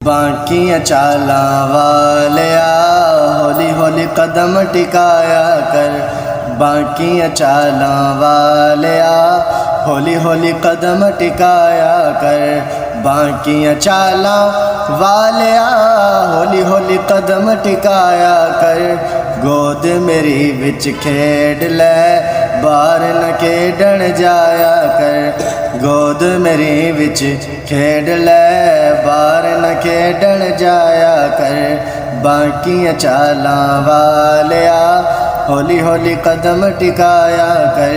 बाकियां चालां वालिया हौली हौली कदम टिकाया कर। बाकियां चालां वालिया हौली हौली कदम टिकाया कर। बाकियां चालां वालिया हौली हौली कदम टिकाया कर। गोद मेरी विच खेड लै बाहर न खेडण जाया कर। गोद मेरी विच खेड लै बाहर न खेडण जाया कर। बाकियां चालां वालिया हौली हौली कदम टिकाया कर।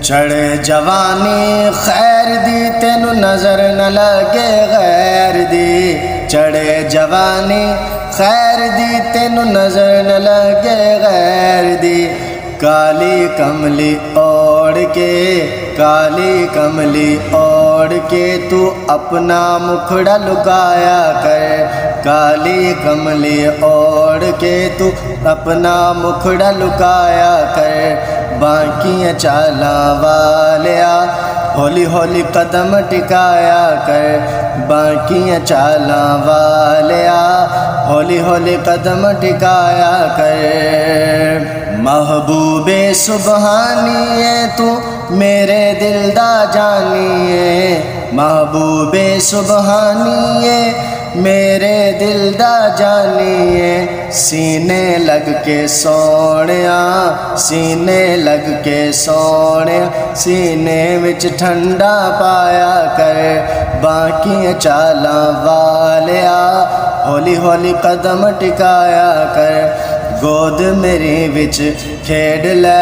चढ़े जवानी खैर दी तेनू नज़र न लगे गैर दी। चढ़े जवानी खैर दी तेनू नज़र न लगे गैर दी। काली कमली ओढ़ के काली कमली ओढ़ के तू अपना मुखड़ा लुकाया कर। काली कमली ओढ़ के तू अपना मुखड़ा लुकाया कर। बाकियां चालां वालिया हौली हौली कदम टिकाया कर। बाकियां चालां वालिया हौली हौली कदम टिकाया कर। महबूबे सुबहानिए तू मेरे दिल दा जानिए। महबूबे सुबहानिए मेरे दिल दा जानिए। सीने लग के सोनिया सीने लग के सोनिया सीने विच ठंडा पाया कर। बाकियां चालां वालिया हौली हौली कदम टिकाया कर। गोद मेरी विच खेड लै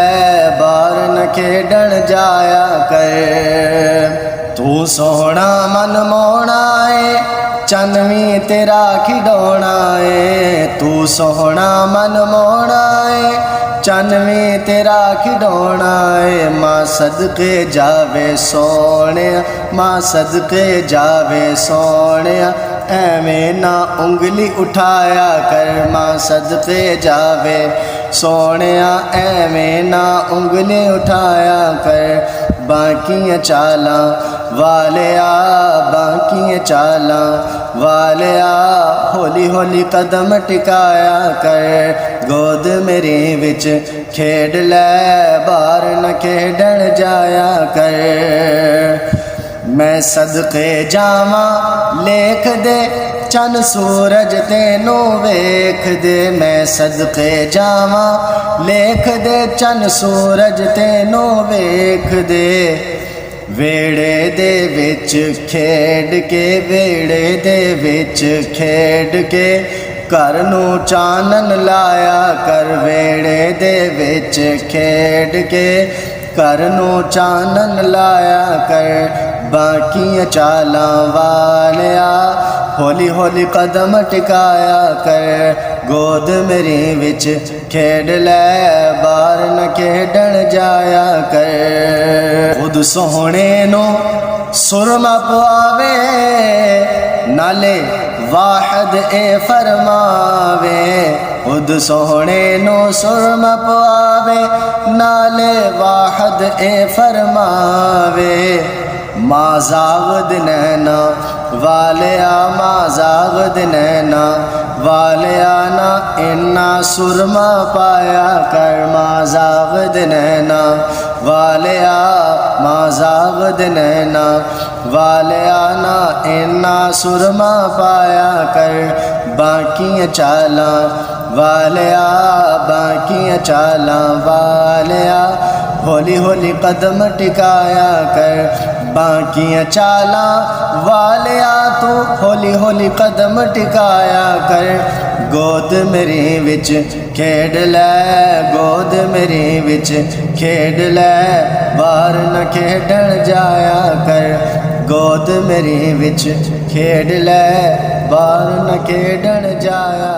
बाहर न खेडण जाया कर। तू सोहना मन मोहना है चन्न भी तेरा खिडौना है। तू सोहना मन मोहना है चन्न भी तेरा खिडौना है। माँ सदके जावे सोने माँ सदके जावे सोने एवें ना उंगली उठाया कर। माँ सदके जावे सोने एवें ना उंगली उठाया कर। बाकियां चालां वालिया बाकियां चालां वालिया हौली हौली कदम टिकाया कर। गोद मेरी विच खेड लै बाहर न खेडण जाया कर। मैं सदके जावा लेख दे चन सूरज तेनू वेख दे। मैं सदके जावा लेख दे चन सूरज तेनू वेख दे। वेड़े दे विच खेड के वेड़े दे विच खेड के घर नू चानन लाया कर। वेड़े दे विच खेड के घर नू चानन लाया कर। बाकियां चालां वालिया हौली हौली कदम टिकाया कर। गोद मेरी विच खेड लै बाहर न खेडण जाया कर। खुद सोहणे नो सुरमा पवावे नाले वाहद ए फरमावे। खुद सोहणे नो सुरमा पवावे नाले वाहद ए फरमावे। माजावद नैना वालिया माजावद नैना वालिया ना इन्ना सुरमा पाया कर। माजावद नैना वालिया माजावद नैना वालिया ना इन्ना सुरमा पाया कर। बाकियां चालां वालिया बाकियां चालां वालिया हौली हौली कदम टिकाया कर। बाकियां चालां वालिया तू हौली हौली कदम टिकाया कर। गोद मेरी विच खेड लै गोद मेरी विच खेड लै बाहर न खेडण जाया कर। गोद मेरी विच खेड लै बाहर न खेडण जाया